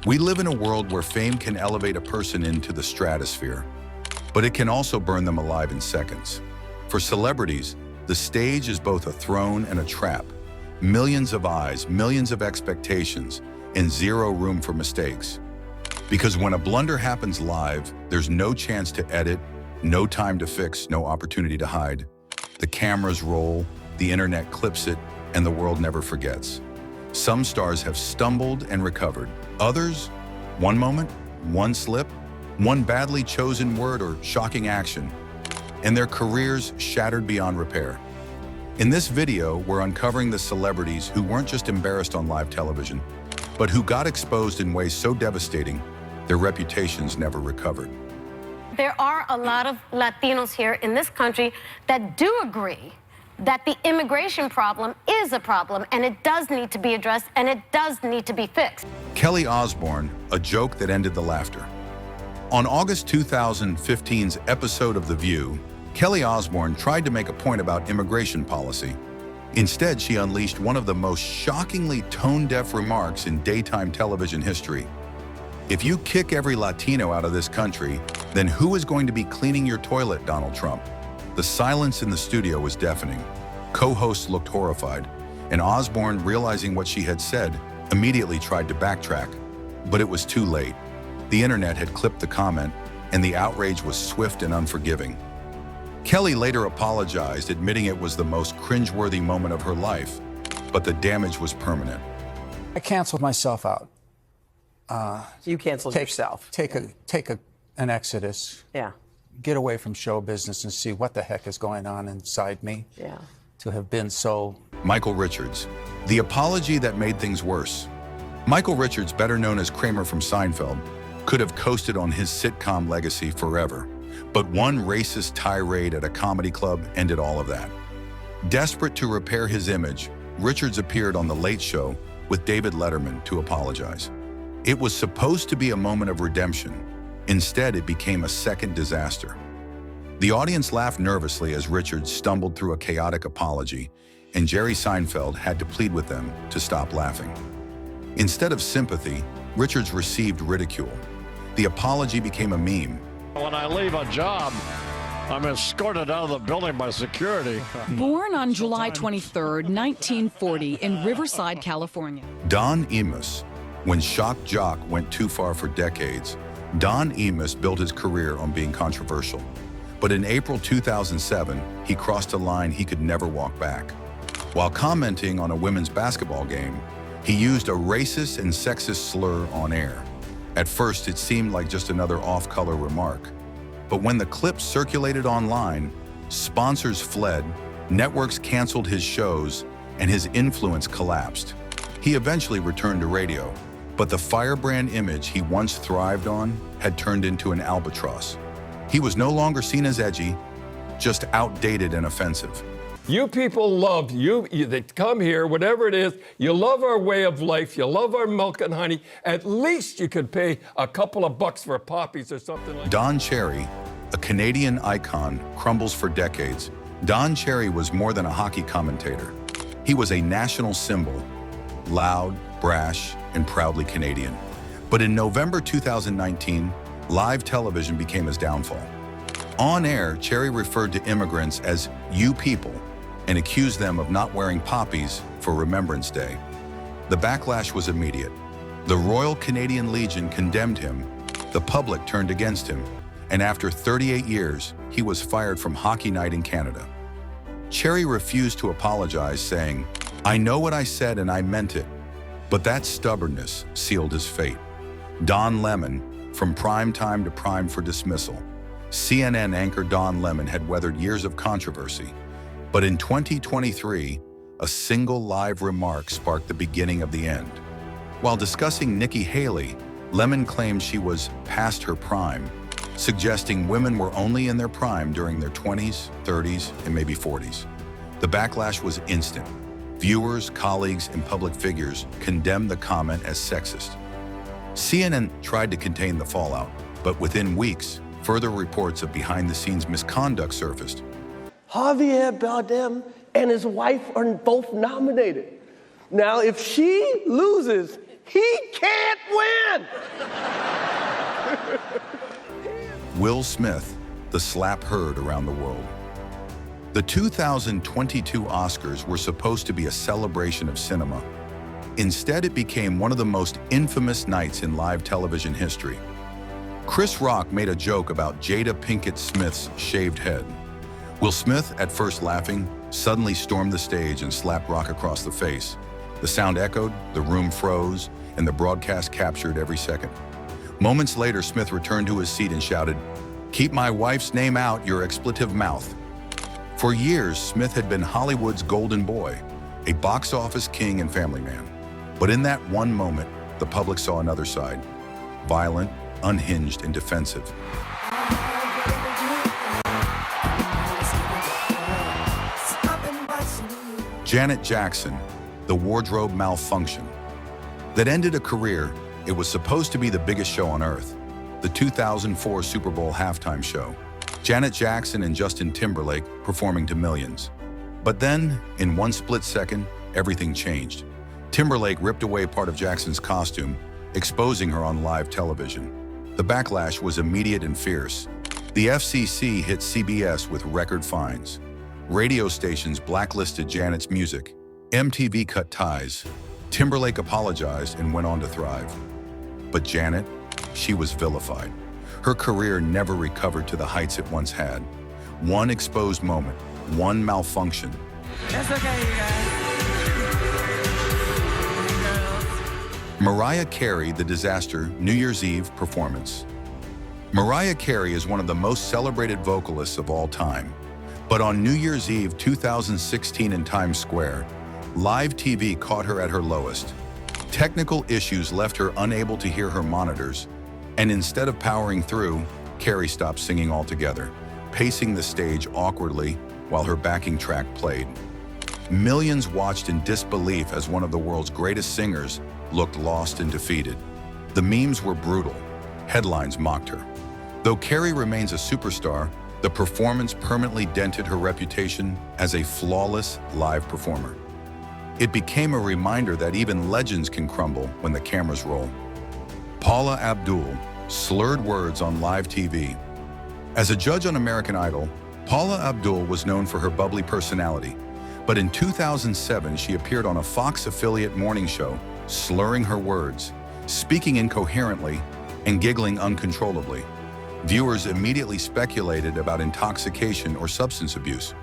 We live in a world where fame can elevate a person into the stratosphere, but it can also burn them alive in seconds. For celebrities, the stage is both a throne and a trap. Millions of eyes, millions of expectations, and zero room for mistakes. Because when a blunder happens live, there's no chance to edit, no time to fix, no opportunity to hide. The cameras roll, the internet clips it, and the world never forgets. Some stars have stumbled and recovered. Others, one moment, one slip, one badly chosen word or shocking action, and their careers shattered beyond repair. In this video, we're uncovering the celebrities who weren't just embarrassed on live television, but who got exposed in ways so devastating, their reputations never recovered. There are a lot of Latinos here in this country that do agree that the immigration problem is a problem, and it does need to be addressed, and it does need to be fixed. Kelly Osbourne, a joke that ended the laughter. On August 2015's episode of The View, Kelly Osbourne tried to make a point about immigration policy. Instead, she unleashed one of the most shockingly tone-deaf remarks in daytime television history. If you kick every Latino out of this country, then who is going to be cleaning your toilet, Donald Trump? The silence in the studio was deafening. Co-hosts looked horrified, and Osbourne, realizing what she had said, immediately tried to backtrack. But it was too late. The internet had clipped the comment, and the outrage was swift and unforgiving. Kelly later apologized, admitting it was the most cringeworthy moment of her life, but the damage was permanent. I canceled myself out. You canceled yourself. Take an exodus. Yeah. Get away from show business and see what the heck is going on inside me. Yeah. To have been so... Michael Richards, the apology that made things worse. Michael Richards, better known as Kramer from Seinfeld, could have coasted on his sitcom legacy forever. But one racist tirade at a comedy club ended all of that. Desperate to repair his image, Richards appeared on The Late Show with David Letterman to apologize. It was supposed to be a moment of redemption. Instead, it became a second disaster. The audience laughed nervously as Richards stumbled through a chaotic apology, and Jerry Seinfeld had to plead with them to stop laughing. Instead of sympathy, Richards received ridicule. The apology became a meme. When I leave a job, I'm escorted out of the building by security. Born on July 23, 1940, in Riverside, California. Don Imus. When shock jock went too far for decades, Don Imus built his career on being controversial. But in April 2007, he crossed a line he could never walk back. While commenting on a women's basketball game, he used a racist and sexist slur on air. At first, it seemed like just another off-color remark. But when the clip circulated online, sponsors fled, networks canceled his shows, and his influence collapsed. He eventually returned to radio, but the firebrand image he once thrived on had turned into an albatross. He was no longer seen as edgy, just outdated and offensive. You people love you. They come here, whatever it is. You love our way of life. You love our milk and honey. At least you could pay a couple of bucks for poppies or something like that. Don Cherry, a Canadian icon, crumbles for decades. Don Cherry was more than a hockey commentator. He was a national symbol, loud, brash, and proudly Canadian. But in November 2019, live television became his downfall. On air, Cherry referred to immigrants as "you people" and accused them of not wearing poppies for Remembrance Day. The backlash was immediate. The Royal Canadian Legion condemned him, the public turned against him, and after 38 years, he was fired from Hockey Night in Canada. Cherry refused to apologize, saying, "I know what I said and I meant it," but that stubbornness sealed his fate. Don Lemon, from prime time to prime for dismissal. CNN anchor Don Lemon had weathered years of controversy, but in 2023, a single live remark sparked the beginning of the end. While discussing Nikki Haley, Lemon claimed she was past her prime, suggesting women were only in their prime during their 20s, 30s, and maybe 40s. The backlash was instant. Viewers, colleagues, and public figures condemned the comment as sexist. CNN tried to contain the fallout, but within weeks, further reports of behind-the-scenes misconduct surfaced. Javier Bardem and his wife are both nominated. Now, if she loses, He can't win! Will Smith, the slap heard around the world. The 2022 Oscars were supposed to be a celebration of cinema. Instead, it became one of the most infamous nights in live television history. Chris Rock made a joke about Jada Pinkett Smith's shaved head. Will Smith, at first laughing, suddenly stormed the stage and slapped Rock across the face. The sound echoed, the room froze, and the broadcast captured every second. Moments later, Smith returned to his seat and shouted, "Keep my wife's name out your expletive mouth." For years, Smith had been Hollywood's golden boy, a box office king and family man. But in that one moment, the public saw another side, violent, unhinged, and defensive. Janet Jackson, the wardrobe malfunction. That ended a career. It was supposed to be the biggest show on earth, the 2004 Super Bowl halftime show. Janet Jackson and Justin Timberlake performing to millions. But then, in one split second, everything changed. Timberlake ripped away part of Jackson's costume, exposing her on live television. The backlash was immediate and fierce. The FCC hit CBS with record fines. Radio stations blacklisted Janet's music. MTV cut ties. Timberlake apologized and went on to thrive. But Janet, she was vilified. Her career never recovered to the heights it once had. One exposed moment, one malfunction. That's okay, you guys. Mariah Carey, the disaster New Year's Eve performance. Mariah Carey is one of the most celebrated vocalists of all time. But on New Year's Eve 2016 in Times Square, live TV caught her at her lowest. Technical issues left her unable to hear her monitors, and instead of powering through, Carey stopped singing altogether, pacing the stage awkwardly while her backing track played. Millions watched in disbelief as one of the world's greatest singers looked lost and defeated. The memes were brutal. Headlines mocked her. Though Carey remains a superstar, the performance permanently dented her reputation as a flawless live performer. It became a reminder that even legends can crumble when the cameras roll. Paula Abdul slurred words on live TV. As a judge on American Idol, Paula Abdul was known for her bubbly personality. But in 2007, she appeared on a Fox affiliate morning show, slurring her words, speaking incoherently, and giggling uncontrollably. Viewers immediately speculated about intoxication or substance abuse.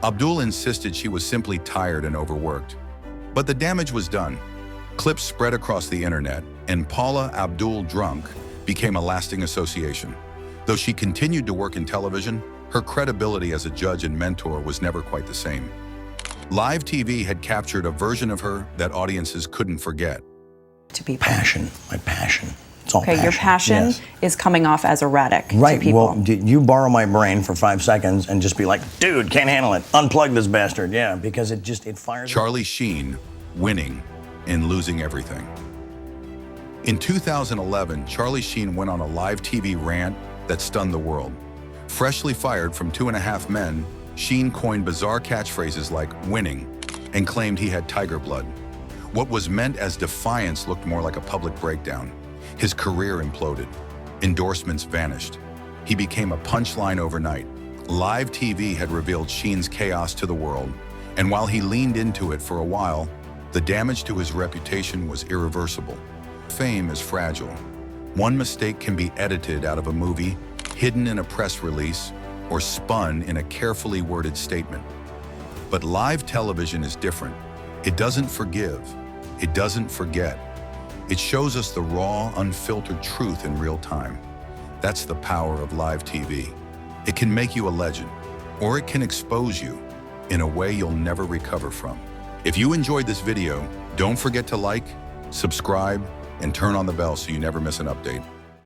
Abdul insisted she was simply tired and overworked. But the damage was done. Clips spread across the internet, and Paula Abdul drunk became a lasting association. Though she continued to work in television, her credibility as a judge and mentor was never quite the same. Live TV had captured a version of her that audiences couldn't forget. To people. Passion, my passion. It's all okay, passion. Your passion yes. is coming off as erratic right. to people. Well, you borrow my brain for 5 seconds and just be like, dude, can't handle it. Unplug this bastard. Yeah, because it fires. Charlie Sheen, winning and losing everything. In 2011, Charlie Sheen went on a live TV rant that stunned the world. Freshly fired from 2.5 Men, Sheen coined bizarre catchphrases like winning and claimed he had tiger blood. What was meant as defiance looked more like a public breakdown. His career imploded. Endorsements vanished. He became a punchline overnight. Live TV had revealed Sheen's chaos to the world, and while he leaned into it for a while, the damage to his reputation was irreversible. Fame is fragile. One mistake can be edited out of a movie, hidden in a press release, or spun in a carefully worded statement. But live television is different. It doesn't forgive. It doesn't forget. It shows us the raw, unfiltered truth in real time. That's the power of live TV. It can make you a legend, or it can expose you in a way you'll never recover from. If you enjoyed this video, don't forget to like, subscribe, and turn on the bell so you never miss an update.